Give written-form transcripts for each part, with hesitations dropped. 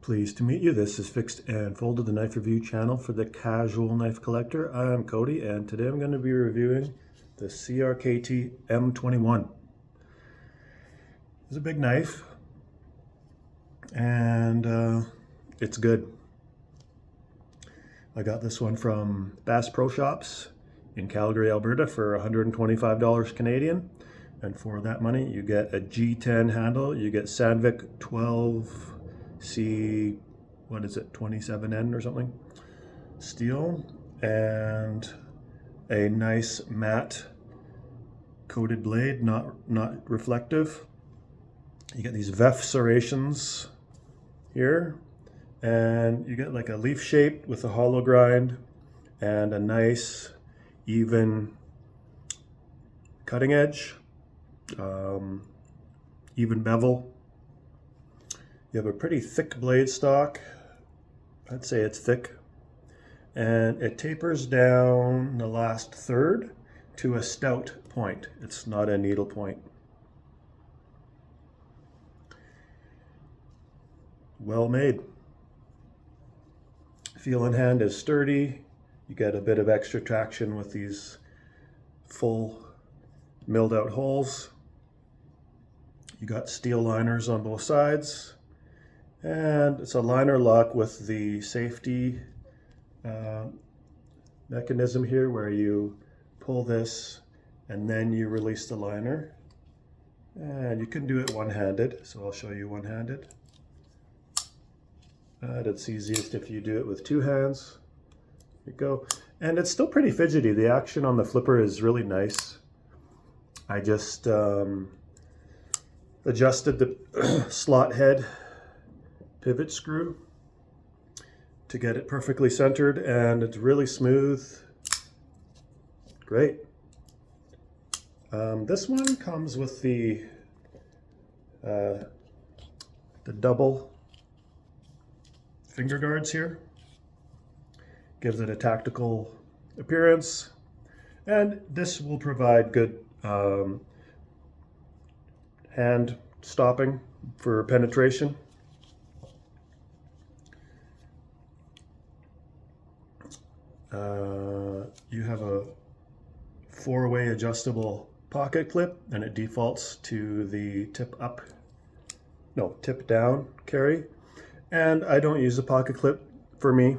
Pleased to meet you. This is Fixed and Folded, the knife review channel for the casual knife collector. I'm Cody, and today I'm going to be reviewing the Crkt M21. It's a big knife, and it's good. I got this one from Bass Pro Shops in Calgary, Alberta for $125 Canadian. And for that money, you get a G10 handle, you get Sandvik 12C, what is it, 27N or something, steel, and a nice matte coated blade, not reflective. You get these VEF serrations here, and you get like a leaf shape with a hollow grind and a nice even cutting edge, even bevel. You have a pretty thick blade stock. I'd say it's thick, and it tapers down the last third to a stout point. It's not a needle point. Well made. Feel in hand is sturdy. You get a bit of extra traction with these full milled out holes. You got steel liners on both sides, and it's a liner lock with the safety mechanism here where you pull this and then you release the liner, and you can do it one-handed, so I'll show you one-handed. It's easiest if you do it with two hands. Here you go. And it's still pretty fidgety. The action on the flipper is really nice. I just adjusted the slot head pivot screw to get it perfectly centered, and it's really smooth. Great. This one comes with the double finger guards here. Gives it a tactical appearance, and this will provide good hand stopping for penetration. You have a four-way adjustable pocket clip, and it defaults to the tip down carry. And I don't use a pocket clip for me,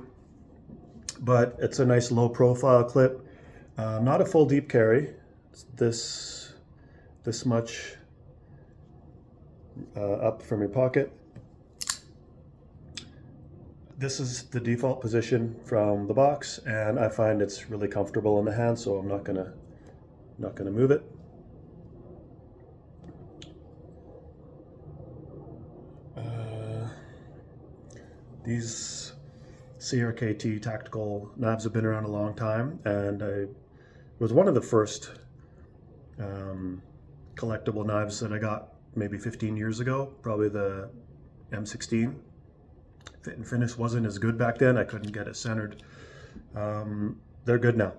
but it's a nice low profile clip. Not a full deep carry. It's this much up from your pocket. This is the default position from the box, and I find it's really comfortable in the hand, so I'm not gonna move it. These Crkt tactical knives have been around a long time, and it was one of the first collectible knives that I got maybe 15 years ago, probably the M16. Fit and finish wasn't as good back then. I couldn't get it centered. They're good now.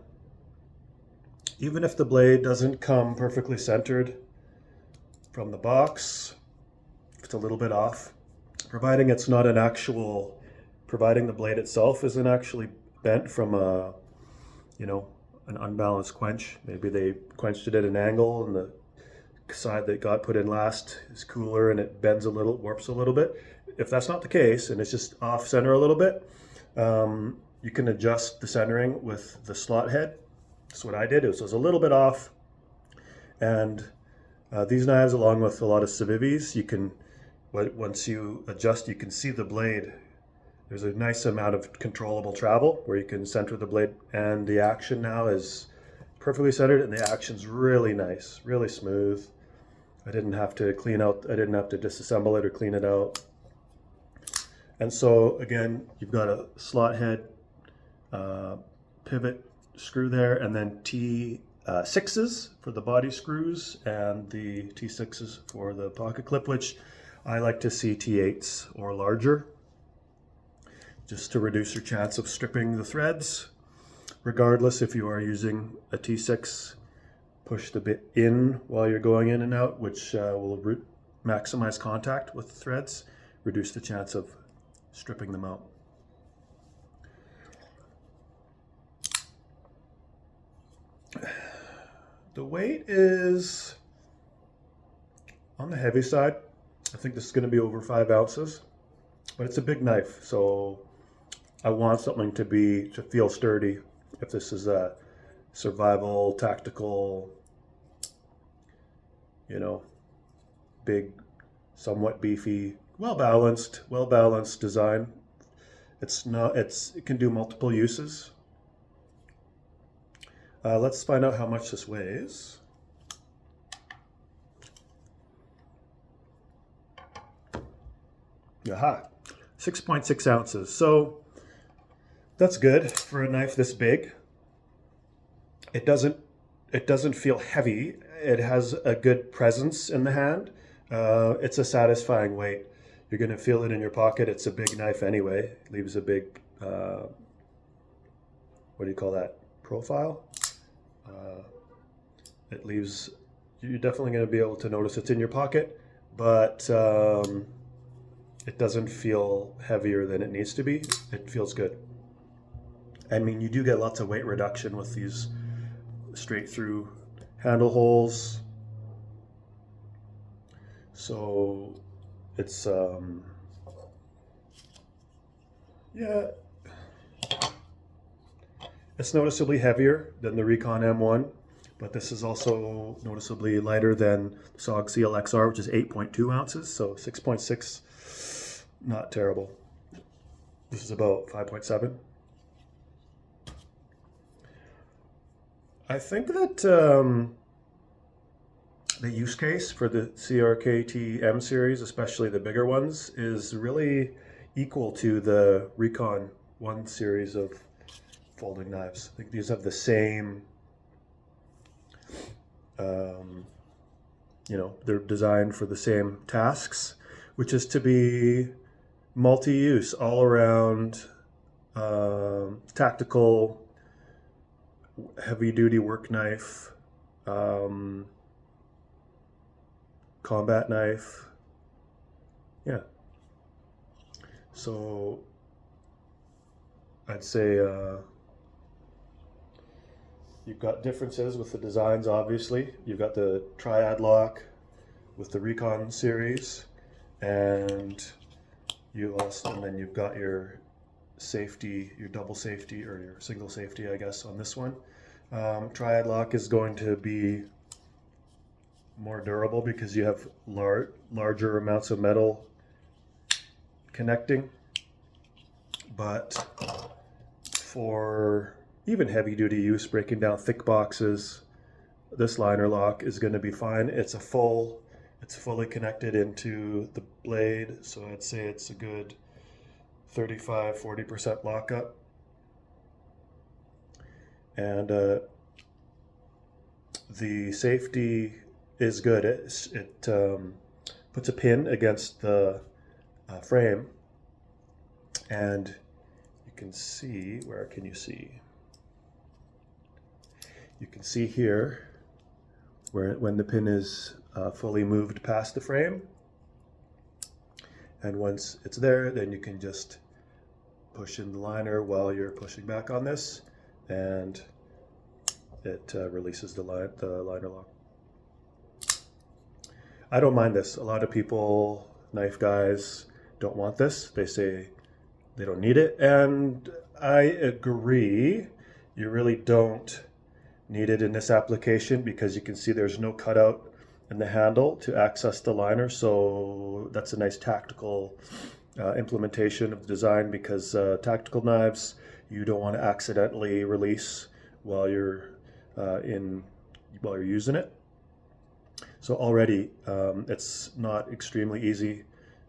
Even if the blade doesn't come perfectly centered from the box, if it's a little bit off, providing it's not an actual, providing the blade itself isn't actually bent from a, an unbalanced quench. Maybe they quenched it at an angle and the side that got put in last is cooler and it bends a little, warps a little bit. If that's not the case and it's just off center a little bit, you can adjust the centering with the slot head. That's what I did. It was a little bit off, and these knives, along with a lot of Civivis, you can, once you adjust, you can see the blade. There's a nice amount of controllable travel where you can center the blade, and the action now is perfectly centered, and the action's really nice, really smooth. I didn't have to disassemble it or clean it out. And so again, you've got a slot head pivot screw there, and then T6s for the body screws, and the T6s for the pocket clip, which I like to see T8s or larger, just to reduce your chance of stripping the threads. Regardless, if you are using a T6, push the bit in while you're going in and out, which will maximize contact with the threads, reduce the chance of stripping them out. The weight is on the heavy side. I think this is going to be over 5 ounces, but it's a big knife, so I want something to feel sturdy. If this is a survival, tactical, you know, big, somewhat beefy, well balanced design. It can do multiple uses. Let's find out how much this weighs. Aha, 6.6 ounces. So that's good for a knife this big. It doesn't feel heavy. It has a good presence in the hand. It's a satisfying weight. You're going to feel it in your pocket. It's a big knife anyway. It leaves a big, what do you call that? Profile? You're definitely going to be able to notice it's in your pocket, but it doesn't feel heavier than it needs to be. It feels good. I mean, you do get lots of weight reduction with these straight through handle holes. So it's, yeah, it's noticeably heavier than the Recon M1, but this is also noticeably lighter than the SOG CLXR, which is 8.2 ounces, so 6.6, not terrible. This is about 5.7. I think that the use case for the Crkt M series, especially the bigger ones, is really equal to the Recon 1 series of folding knives. I think these have the same, they're designed for the same tasks, which is to be multi-use, all around, tactical, heavy-duty work knife, combat knife. Yeah. So I'd say you've got differences with the designs, obviously. You've got the triad lock with the Recon series, and then you've got your safety, your double safety, or your single safety, I guess, on this one. Triad lock is going to be more durable because you have larger amounts of metal connecting, but for even heavy duty use, breaking down thick boxes, this liner lock is going to be fine. It's fully connected into the blade, so I'd say it's a good 35–40% lockup. And the safety is good. It puts a pin against the frame, and you can see, where can you see? You can see here when the pin is fully moved past the frame, and once it's there, then you can just push in the liner while you're pushing back on this, and it releases the liner lock. I don't mind this. A lot of people, knife guys, don't want this. They say they don't need it, and I agree. You really don't need it in this application because you can see there's no cutout in the handle to access the liner, so that's a nice tactical implementation of the design, because tactical knives you don't want to accidentally release while you're using it. So already it's not extremely easy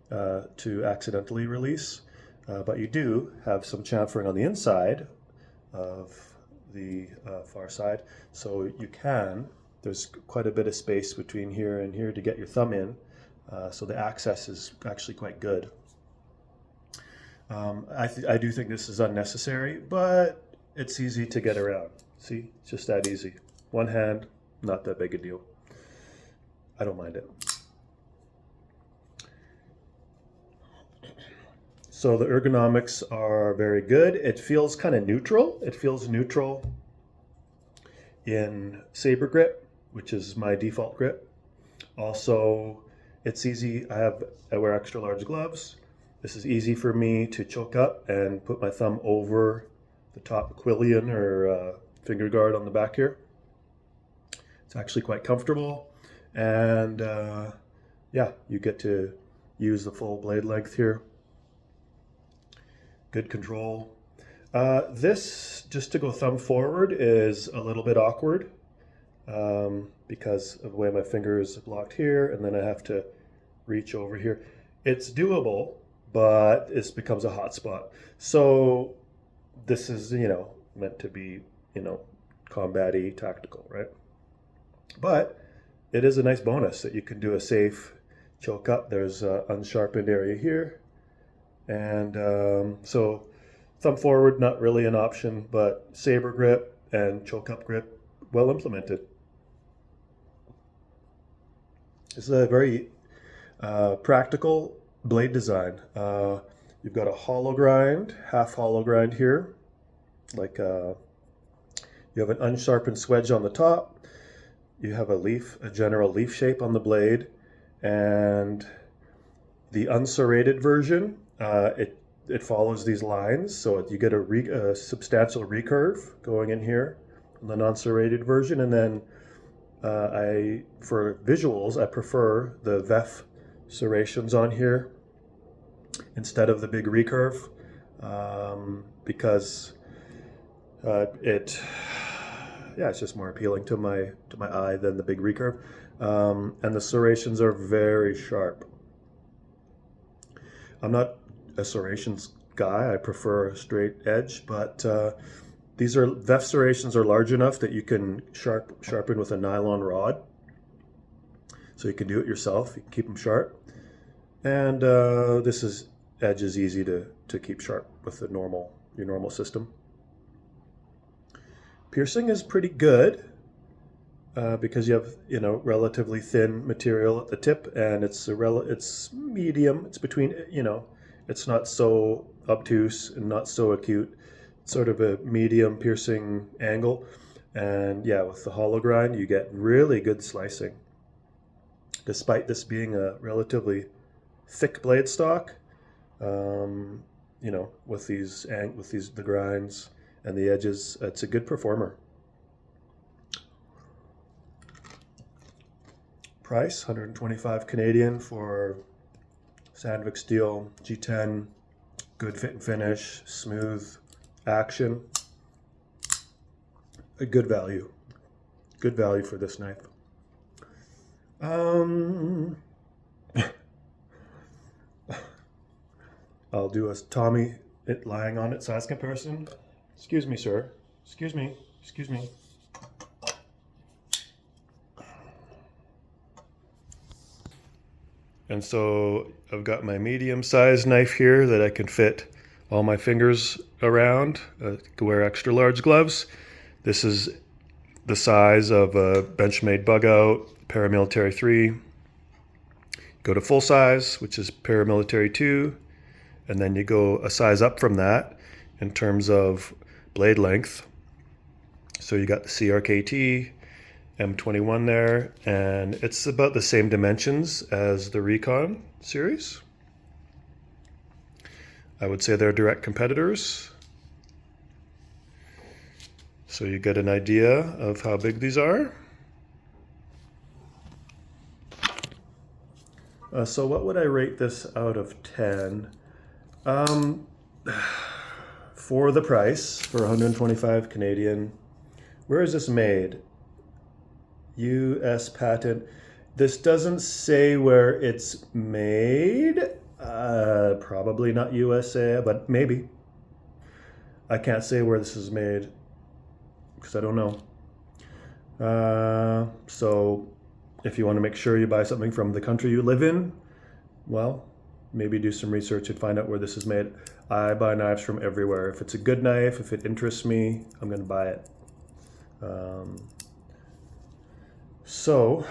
to accidentally release, but you do have some chamfering on the inside of the far side, so there's quite a bit of space between here and here to get your thumb in, so the access is actually quite good. I do think this is unnecessary, but it's easy to get around. See, it's just that easy. One hand, not that big a deal. I don't mind it. So the ergonomics are very good. It feels kind of neutral. It feels neutral in saber grip, which is my default grip. Also, it's easy. I wear extra large gloves. This is easy for me to choke up and put my thumb over the top quillion or finger guard on the back here. It's actually quite comfortable, and yeah, you get to use the full blade length here. Good control. This, just to go thumb forward, is a little bit awkward because of the way my finger is blocked here, and then I have to reach over here. It's doable, but this becomes a hot spot. So this is, meant to be, combat-y, tactical, right? But it is a nice bonus that you can do a safe choke up. There's an unsharpened area here. And so thumb forward, not really an option, but saber grip and choke up grip, well implemented. This is a very practical blade design. You've got a hollow grind, half hollow grind here, like you have an unsharpened swedge on the top. You have a general leaf shape on the blade, and the unserrated version, it follows these lines, so you get a substantial recurve going in here on the non-serrated version, and then for visuals, I prefer the VEF serrations on here instead of the big recurve, because it's just more appealing to my eye than the big recurve, and the serrations are very sharp. I'm not a serrations guy. I prefer a straight edge, but these VEF serrations are large enough that you can sharpen with a nylon rod. So you can do it yourself. You can keep them sharp. And this edge is easy to keep sharp with your normal system. Piercing is pretty good because you have relatively thin material at the tip, and it's medium. It's between it's not so obtuse and not so acute. It's sort of a medium piercing angle, and yeah, with the hollow grind you get really good slicing. Despite this being a relatively thick blade stock, with the grinds and the edges, it's a good performer. Price, 125 Canadian for Sandvik steel G10, good fit and finish, smooth action. A good value for this knife. I'll do a Tommy it lying on it size comparison. Excuse me, sir. Excuse me. And so I've got my medium-sized knife here that I can fit all my fingers around. I can wear extra large gloves. This is the size of a Benchmade Bug Out Paramilitary 3. Go to full size, which is Paramilitary 2, and then you go a size up from that in terms of blade length. So you got the Crkt M21 there, and it's about the same dimensions as the Recon series. I would say they're direct competitors. So you get an idea of how big these are. So what would I rate this out of 10? For the price, for 125 Canadian, where is this made? US patent. This doesn't say where it's made. Probably not USA, but maybe. I can't say where this is made because I don't know. So if you want to make sure you buy something from the country you live in, well, maybe do some research and find out where this is made. I buy knives from everywhere. If it's a good knife, if it interests me, I'm going to buy it. So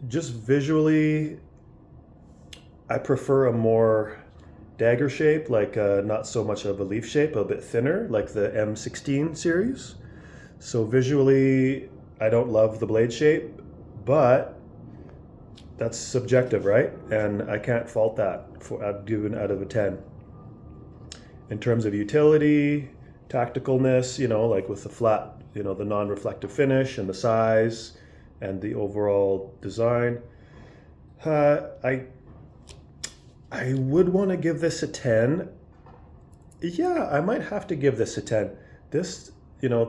just visually, I prefer a more dagger shape, like not so much of a leaf shape, a bit thinner, like the M16 series. So visually, I don't love the blade shape, but that's subjective, right? And I can't fault that for given out of a 10. In terms of utility, tacticalness, like with the flat, the non-reflective finish and the size and the overall design, I would want to give this a 10. Yeah, I might have to give this a 10. This,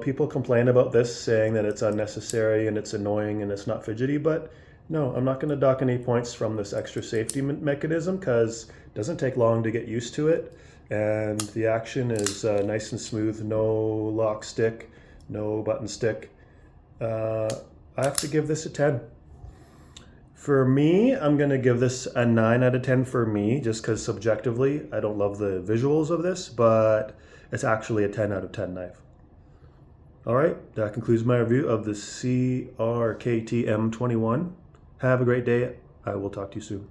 people complain about this, saying that it's unnecessary and it's annoying and it's not fidgety, but no, I'm not going to dock any points from this extra safety mechanism because it doesn't take long to get used to it. And the action is nice and smooth, no lock stick, no button stick. I have to give this a 10. For me, I'm going to give this a 9 out of 10 for me, just because subjectively, I don't love the visuals of this, but it's actually a 10 out of 10 knife. All right, that concludes my review of the Crkt M21. Have a great day. I will talk to you soon.